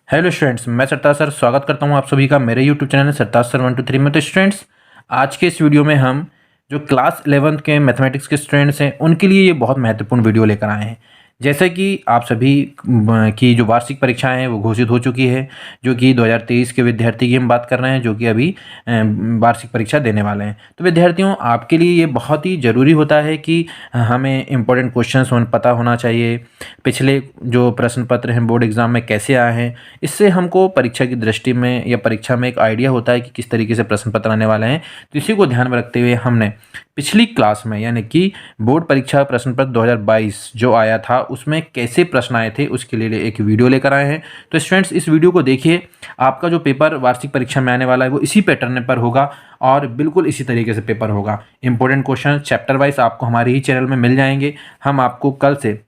Hello students, मैं सरताज sir स्वागत करता हूं आप सभी का मेरे यूट्यूब चैनल सरताज सर 123 में। तो स्टूडेंट्स, आज के इस वीडियो में हम जो क्लास 11th के मैथमेटिक्स के स्टूडेंट्स हैं उनके लिए ये बहुत महत्वपूर्ण वीडियो लेकर आए हैं। जैसे कि आप सभी की जो वार्षिक परीक्षाएं हैं वो घोषित हो चुकी है, जो कि 2023 के विद्यार्थी की हम बात कर रहे हैं, जो कि अभी वार्षिक परीक्षा देने वाले हैं। तो विद्यार्थियों, आपके लिए ये बहुत ही ज़रूरी होता है कि हमें इम्पोर्टेंट क्वेश्चन पता होना चाहिए, पिछले जो प्रश्न पत्र हैं बोर्ड एग्जाम में कैसे आए हैं। इससे हमको परीक्षा की दृष्टि में या परीक्षा में एक आइडिया होता है कि किस तरीके से प्रश्न पत्र आने वाले हैं। तो इसी को ध्यान में रखते हुए हमने पिछली क्लास में यानी कि बोर्ड परीक्षा प्रश्न पत्र 2022 जो आया था उसमें कैसे प्रश्न आए थे उसके लिए एक वीडियो लेकर आए हैं। तो स्टूडेंट्स, इस वीडियो को देखिए। आपका जो पेपर वार्षिक परीक्षा में आने वाला है वो इसी पैटर्न पर होगा और बिल्कुल इसी तरीके से पेपर होगा। इंपॉर्टेंट क्वेश्चन चैप्टर वाइज आपको हमारे ही चैनल में मिल जाएंगे। हम आपको कल से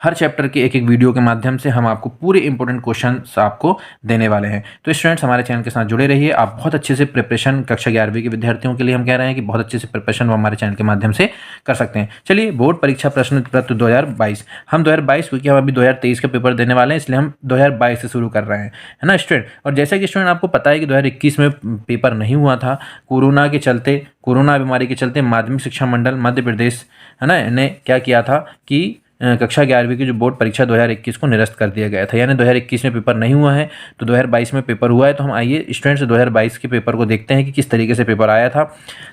हर चैप्टर के एक एक वीडियो के माध्यम से हम आपको पूरे इंपॉर्टेंट क्वेश्चंस आपको देने वाले हैं। तो स्टूडेंट्स, हमारे चैनल के साथ जुड़े रहिए। आप बहुत अच्छे से प्रिपरेशन कक्षा 11वीं के विद्यार्थियों के लिए हम कह रहे हैं कि बहुत अच्छे से प्रिपरेशन वो हमारे चैनल के माध्यम से कर सकते हैं। चलिए, बोर्ड परीक्षा प्रश्न पत्र 2022, हम 2022 क्योंकि हम अभी 2023 का पेपर देने वाले हैं इसलिए हम 2022 से शुरू कर रहे हैं, है ना स्टूडेंट। और जैसा कि स्टूडेंट आपको पता है कि 2021 में पेपर नहीं हुआ था कोरोना बीमारी के चलते माध्यमिक शिक्षा मंडल मध्य प्रदेश, है ना, ने क्या किया था कि कक्षा 11वीं की जो बोर्ड परीक्षा 2021 को निरस्त कर दिया गया था। यानी 2021 में पेपर नहीं हुआ है तो 2022 में पेपर हुआ है। तो हम आइए स्टूडेंट्स 2022 के पेपर को देखते हैं कि किस तरीके से पेपर आया था।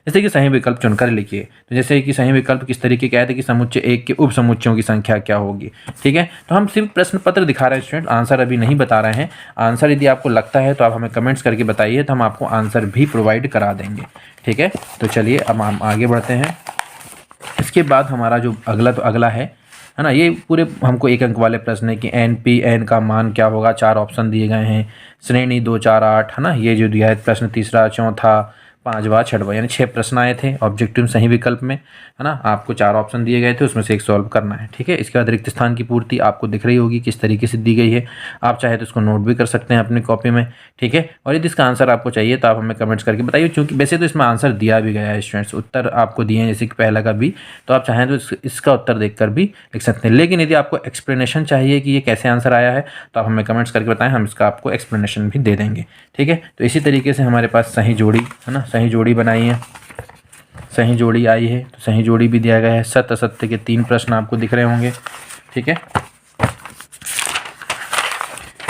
जैसे कि सही विकल्प चुनकर लिखिए। तो जैसे कि सही विकल्प किस तरीके के आए थे कि समुच्चय 1 के उप समुच्चयों की संख्या क्या होगी। ठीक है, तो हम सिर्फ प्रश्न पत्र दिखा रहे हैं स्टूडेंट, आंसर अभी नहीं बता रहे हैं। आंसर यदि आपको लगता है तो आप हमें कमेंट्स करके बताइए, तो हम आपको आंसर भी प्रोवाइड करा देंगे। ठीक है, तो चलिए अब हम आगे बढ़ते हैं। इसके बाद हमारा जो अगला है ना, ये पूरे हमको एक अंक वाले प्रश्न है कि एन का मान क्या होगा। 4 ऑप्शन दिए गए हैं, श्रेणी 2 4 8, है ना, ये जो दिया है प्रश्न तीसरा चौथा पांचवा छठवा, यानी 6 प्रश्न आए थे ऑब्जेक्टिव सही विकल्प में, है ना। आपको 4 ऑप्शन दिए गए थे, उसमें से एक सॉल्व करना है। ठीक है, इसके बाद रिक्त स्थान की पूर्ति आपको दिख रही होगी किस तरीके से दी गई है। आप चाहे तो इसको नोट भी कर सकते हैं अपनी कॉपी में। ठीक है, और यदि इसका आंसर आपको चाहिए तो आप हमें कमेंट्स करके बताइए, क्योंकि वैसे तो इसमें आंसर दिया भी गया है स्टूडेंट्स, उत्तर आपको दिए हैं जैसे कि पहला का भी, तो आप चाहें तो इसका उत्तर देखकर भी लिख सकते हैं। लेकिन यदि आपको एक्सप्लेनेशन चाहिए कि ये कैसे आंसर आया है तो आप हमें कमेंट्स करके बताएं, हम इसका आपको एक्सप्लेनेशन भी दे देंगे। ठीक है, तो इसी तरीके से हमारे पास सही जोड़ी, है ना, सही जोड़ी बनाई है, सही जोड़ी आई है, तो सही जोड़ी भी दिया गया है। सत्य असत्य के 3 प्रश्न आपको दिख रहे होंगे। ठीक है,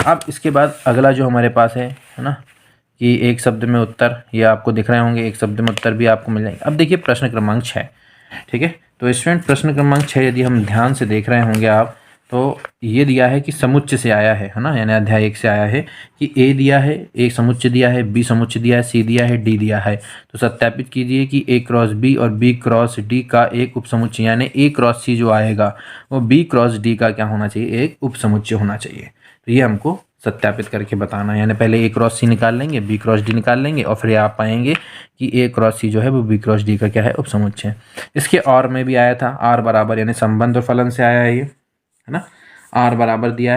अब इसके बाद अगला जो हमारे पास है ना, कि एक शब्द में उत्तर, ये आपको दिख रहे होंगे, एक शब्द में उत्तर भी आपको मिल जाएंगे। अब देखिए प्रश्न क्रमांक 6। ठीक है, तो स्टूडेंट प्रश्न क्रमांक 6 यदि हम ध्यान से देख रहे होंगे आप, तो ये दिया है कि समुच्चय से आया है ना, यानी अध्याय 1 से आया है कि ए दिया है, एक समुच्चय दिया है, बी समुच्चय दिया है, सी दिया है, डी दिया है। तो सत्यापित कीजिए कि ए क्रॉस बी और बी क्रॉस डी का एक उपसमुच्चय, यानी ए क्रॉस सी जो आएगा वो बी क्रॉस डी का क्या होना चाहिए, एक उपसमुच्चय होना चाहिए। तो ये हमको सत्यापित करके बताना है, यानी पहले ए क्रॉस सी निकाल लेंगे, बी क्रॉस डी निकाल लेंगे और फिर आप पाएंगे कि ए क्रॉस सी जो है वो बी क्रॉस डी का क्या है, उपसमुच्चय। इसके और में भी आया था आर बराबर, यानी संबंध और फलन से आया है ये, है ना, आर बराबर दिया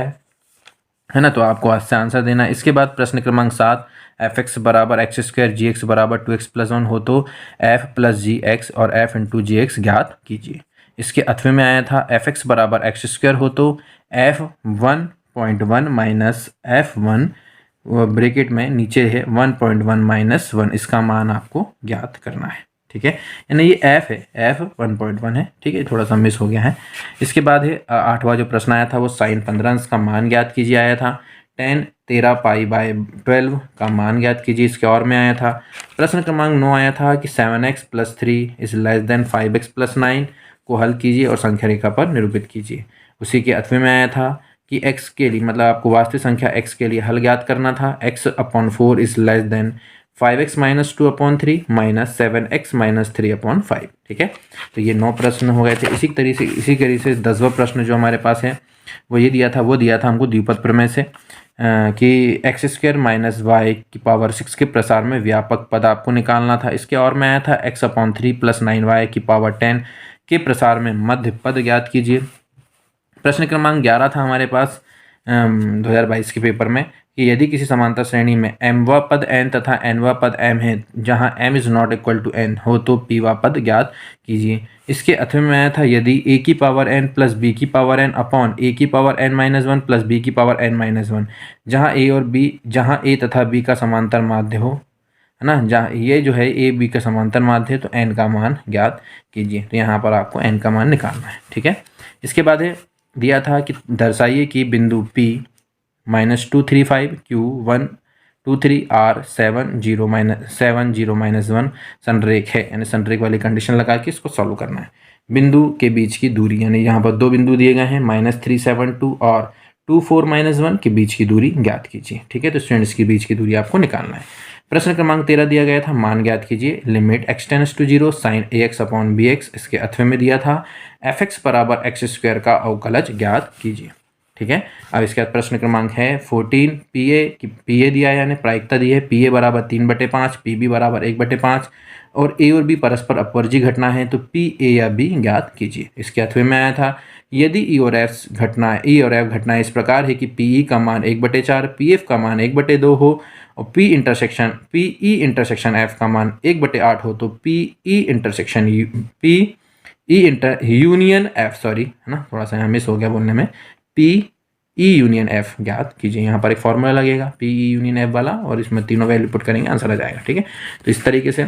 है ना, तो आपको आज से आंसर देना है। इसके बाद प्रश्न क्रमांक 7, एफ एक्स बराबर एक्स स्क्वायर जी एक्स बराबर 2x + 1 हो तो एफ प्लस जी एक्स और एफ इंटू जी एक्स ज्ञात कीजिए। इसके अथवे में आया था एफ एक्स बराबर एक्स स्क्वायर हो तो एफ 1.1 माइनस एफ 1 ब्रैकेट में नीचे है 1.1 माइनस 1, इसका मान आपको ज्ञात करना है। ठीक है, यानी ये एफ है, एफ 1.1 है। ठीक है, थोड़ा सा मिस हो गया है। इसके बाद है 8वां जो प्रश्न आया था वो साइन 15 का मान ज्ञात कीजिए आया था। tan 13 π/12 का मान ज्ञात कीजिए, इसके और में आया था। प्रश्न क्रमांक 9 आया था कि 7x + 3 is less than 5x + 9 को हल कीजिए और संख्या रेखा पर निरूपित कीजिए। उसी के अथवे में आया था कि x के लिए, मतलब आपको वास्तविक संख्या x के लिए हल ज्ञात करना था। x/4 is less than 5x - 2/3 minus 7x - 3/5। ठीक है, तो ये 9 प्रश्न हो गए थे। इसी तरीके से 10वां प्रश्न जो हमारे पास है वो दिया था हमको द्विपद प्रमेय से कि x² - y⁴ के प्रसार में व्यापक पद आपको निकालना था। इसके और में आया था x/3 + 9y⁴ के प्रसार में मध्य पद ज्ञात कीजिए। प्रश्न क्रमांक 11 था हमारे पास 2022 के पेपर में कि यदि किसी समांतर श्रेणी में mवा पद n तथा nवा पद m है जहां m is not equal to n हो तो pवा पद ज्ञात कीजिए। इसके अथवा में आया था यदि a की पावर n प्लस b की पावर n अपॉन a की power n minus one plus b की पावर n माइनस वन जहाँ a तथा b का समांतर माध्य हो, है ना, जहाँ ये जो है ए बी का समांतर माध्य है तो एन का मान ज्ञात कीजिए। तो यहाँ पर आपको एन का मान निकालना है। ठीक है, इसके बाद है दिया था कि दर्शाइए कि बिंदु P -235 Q123 R 7 0 -1 संरेख है, यानी संरेख वाली कंडीशन लगा के इसको सॉल्व करना है। बिंदु के बीच की दूरी, यानी यहाँ पर दो बिंदु दिए गए हैं -372 और 24 - 1 के बीच की दूरी ज्ञात कीजिए। ठीक है, तो स्टूडेंट्स के बीच की दूरी आपको निकालना है। प्रश्न क्रमांक 13 दिया गया था, मान ज्ञात कीजिए। Limit x tends to 0 sin ax upon bx। इसके अथवे में दिया था fx बराबर x² का अवकलज ज्ञात कीजिए। ठीक है, अब इसके बाद प्रश्न क्रमांक है 14 PA दिया है, यानी प्रायिकता दी है PA बराबर 3/5, PB बराबर 1/5 और A और B परस्पर अपवर्जी घटना है तो PA या B ज्ञात कीजिए। इसके अथवे में आया था यदि E और F घटनाएं इस प्रकार है कि PE का मान 1/4, PF का मान 1/2 हो और PE इंटरसेक्शन F का मान 1/8 हो तो यूनियन F, सॉरी है ना, थोड़ा सा मिस हो गया बोलने में, PE यूनियन F ज्ञात कीजिए। यहाँ पर एक फॉर्मूला लगेगा PE यूनियन F वाला और इसमें तीनों वैल्यू पुट करेंगे, आंसर आ जाएगा। ठीक है, तो इस तरीके से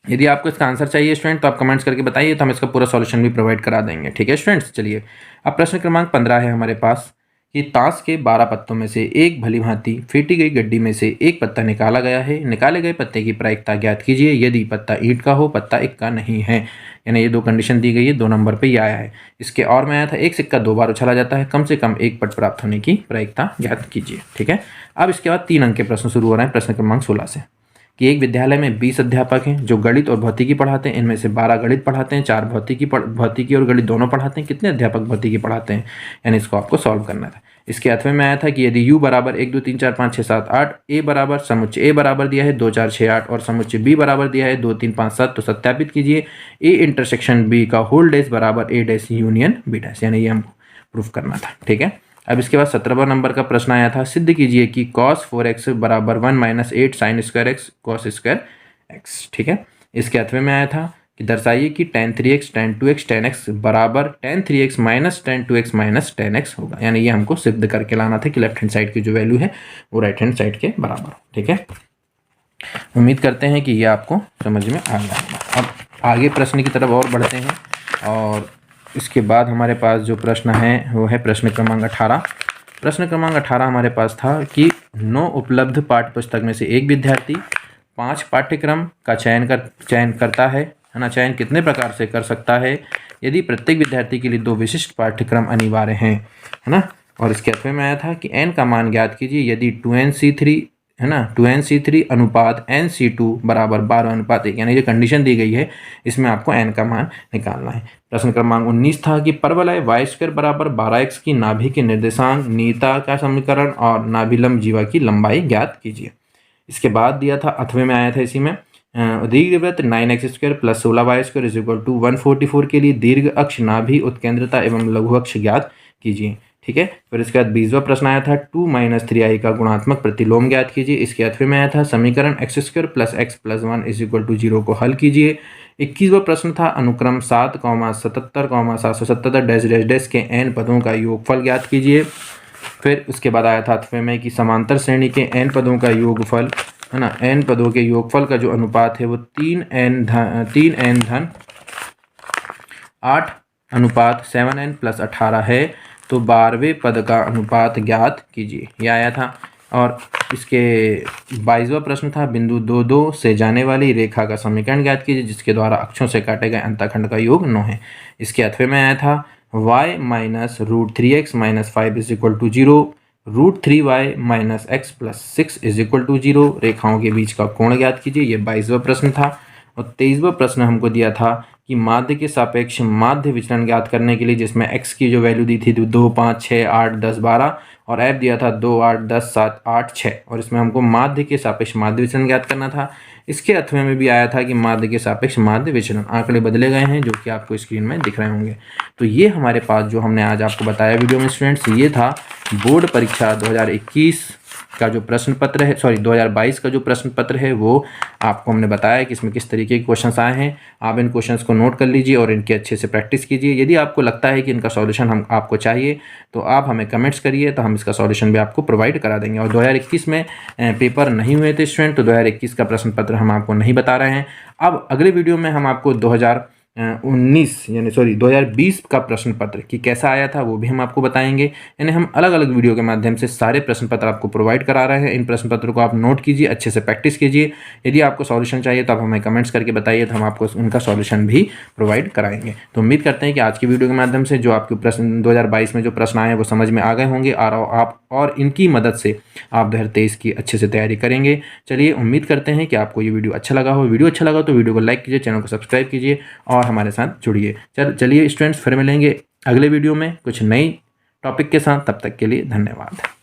यदि आपको इसका आंसर चाहिए स्टूडेंट तो आप कमेंट्स करके बताइए, तो हम इसका पूरा सॉल्यूशन भी प्रोवाइड करा देंगे। ठीक है स्टूडेंट्स, चलिए अब प्रश्न क्रमांक 15 है हमारे पास कि ताश के 12 पत्तों में से एक भली भांति फेंटी गई गड्डी में से एक पत्ता निकाला गया है। निकाले गए पत्ते की प्रायिकता ज्ञात कीजिए यदि पत्ता ईंट का हो, पत्ता एक का नहीं है। यानी ये दो कंडीशन दी गई है, 2 नंबर पे ये आया है। इसके और में आया था एक सिक्का 2 बार उछाला जाता है, कम से कम एक पट प्राप्त होने की प्रायिकता ज्ञात कीजिए। ठीक है, अब इसके बाद 3 अंक के प्रश्न शुरू हो रहे हैं प्रश्न क्रमांक 16 से कि एक विद्यालय में 20 अध्यापक हैं जो गणित और भौतिकी पढ़ाते हैं। इनमें से 12 गणित पढ़ाते हैं, 4 भौतिकी और गणित दोनों पढ़ाते हैं। कितने अध्यापक भौतिकी पढ़ाते हैं, यानी इसको आपको सॉल्व करना था। इसके अथवे में आया था कि यदि u बराबर 1 2 3 4 5 6 7 8, a बराबर समुच्चय a बराबर दिया है 2 4 6 8 और समुच्चय b बराबर दिया है 2 3 5 7, तो सत्यापित कीजिए a इंटरसेक्शन b का होल डैश बराबर a dash union b dash, यानी ये हमको प्रूफ करना था। ठीक है, अब इसके बाद 17वां नंबर का प्रश्न आया था, सिद्ध कीजिए कि cos 4x बराबर 1 - 8 sin square x cos square x। ठीक है, इसके अथवे में आया था कि दर्शाइए कि tan 3x tan 2x tan x बराबर tan 3x minus tan 2x minus tan x होगा। यानी ये हमको सिद्ध करके लाना था कि लेफ्ट हैंड साइड की जो वैल्यू है वो राइट हैंड साइड के बराबर हो। ठीक है, उम्मीद करते हैं कि ये आपको समझ में आ जाएगा। अब आगे प्रश्न की तरफ और बढ़ते हैं और इसके बाद हमारे पास जो प्रश्न है वो है प्रश्न क्रमांक 18। प्रश्न क्रमांक 18 हमारे पास था कि 9 उपलब्ध पाठ्य पुस्तक में से एक विद्यार्थी 5 पाठ्यक्रम का चयन करता है ना। चयन कितने प्रकार से कर सकता है यदि प्रत्येक विद्यार्थी के लिए 2 विशिष्ट पाठ्यक्रम अनिवार्य हैं, है ना। और इसके अथवे में आया था कि n का मान ज्ञात कीजिए यदि 2nc3 है ना 2nc3 अनुपात nc2 बराबर 12:1, यानी ये कंडीशन दी गई है, इसमें आपको n का मान निकालना है। प्रश्न क्रमांक 19 था कि परवलय y² बराबर 12x की नाभि के निर्देशांक नीता का समीकरण और नाभिलंब जीवा की लंबाई ज्ञात कीजिए। इसके बाद दिया था अथवे में आया था इसी में दीर्घवृत्त 9x² plus 16y² is equal to 144 के लिए दीर्घ अक्ष नाभि उत्केंद्रता एवं लघु अक्ष ज्ञात कीजिए। ठीक है, फिर इसके बाद 20वां प्रश्न आया था 2 - 3i का गुणात्मक प्रतिलोम ज्ञात कीजिए। इसके अथवे में आया था समीकरण x² plus x plus 1 is equal to 0 को हल कीजिए। 21वां प्रश्न था अनुक्रम 7, 77, 777 डैश डैश डैश के n पदों का योगफल ज्ञात कीजिए। फिर उसके बाद आया था अथवे में कि समांतर श्रेणी के n पदों का योगफल, है ना, n पदों के योगफल का जो अनुपात है वो 3n धन 8 अनुपात 7n प्लस 18 है, तो 12वें पद का अनुपात ज्ञात कीजिए, यह आया था। और इसके 22वां प्रश्न था बिंदु 2 2 से जाने वाली रेखा का समीकरण ज्ञात कीजिए जिसके द्वारा अक्षों से काटे गए अंतःखंड का योग 9 है। इसके अथवे में आया था y minus √3x minus 5 is equal to 0, √3y minus x plus 6 is equal to 0, रेखाओं के बीच का कोण ज्ञात कीजिए, ये 22वां प्रश्न था। और 23वां प्रश्न हमको दिया था कि माध्य के सापेक्ष माध्य विचलन ज्ञात करने के लिए, जिसमें x की जो वैल्यू दी थी 2 5 6 8 10 12 और ऐप दिया था 2, 8, 10, 7, 8, 6 और इसमें हमको माध्य के सापेक्ष माध्य विचलन ज्ञात करना था। इसके 8वें में भी आया था कि माध्य के सापेक्ष माध्य विचलन। आंकड़े बदले गए हैं जो कि आपको स्क्रीन में दिख रहे होंगे। तो ये हमारे पास जो हमने आज आपको बताया वीडियो में स्टूडेंट्स, ये था बोर्ड परीक्षा 2021 का जो प्रश्न पत्र है, 2022 का जो प्रश्न पत्र है वो आपको हमने बताया कि इसमें किस तरीके के क्वेश्चंस आए हैं। आप इन क्वेश्चंस को नोट कर लीजिए और इनकी अच्छे से प्रैक्टिस कीजिए। यदि आपको लगता है कि इनका सॉल्यूशन हम आपको चाहिए तो आप हमें कमेंट्स करिए, तो हम इसका सॉल्यूशन भी आपको प्रोवाइड करा देंगे। और 2021 में पेपर नहीं हुए थे स्टूडेंट, तो 2021 का प्रश्न पत्र हम आपको नहीं बता रहे हैं। अब अगले वीडियो में हम आपको 2020 का प्रश्न पत्र कि कैसा आया था वो भी हम आपको बताएंगे। यानी हम अलग अलग वीडियो के माध्यम से सारे प्रश्न पत्र आपको प्रोवाइड करा रहे हैं। इन प्रश्न पत्रों को आप नोट कीजिए, अच्छे से प्रैक्टिस कीजिए। यदि आपको सॉल्यूशन चाहिए तो आप हमें कमेंट्स करके बताइए, तो हम आपको उनका सॉल्यूशन भी प्रोवाइड कराएंगे। तो उम्मीद करते हैं कि आज की वीडियो के माध्यम से जो आपके प्रश्न 2022 में जो प्रश्न आए वो समझ में आ गए होंगे और इनकी मदद से आप 2023 की अच्छे से तैयारी करेंगे। चलिए, उम्मीद करते हैं कि आपको ये वीडियो अच्छा लगा हो। वीडियो अच्छा लगा तो वीडियो को लाइक कीजिए, चैनल को सब्सक्राइब कीजिए और हमारे साथ जुड़िए। चलिए स्टूडेंट्स, फिर मिलेंगे अगले वीडियो में कुछ नई टॉपिक के साथ। तब तक के लिए धन्यवाद।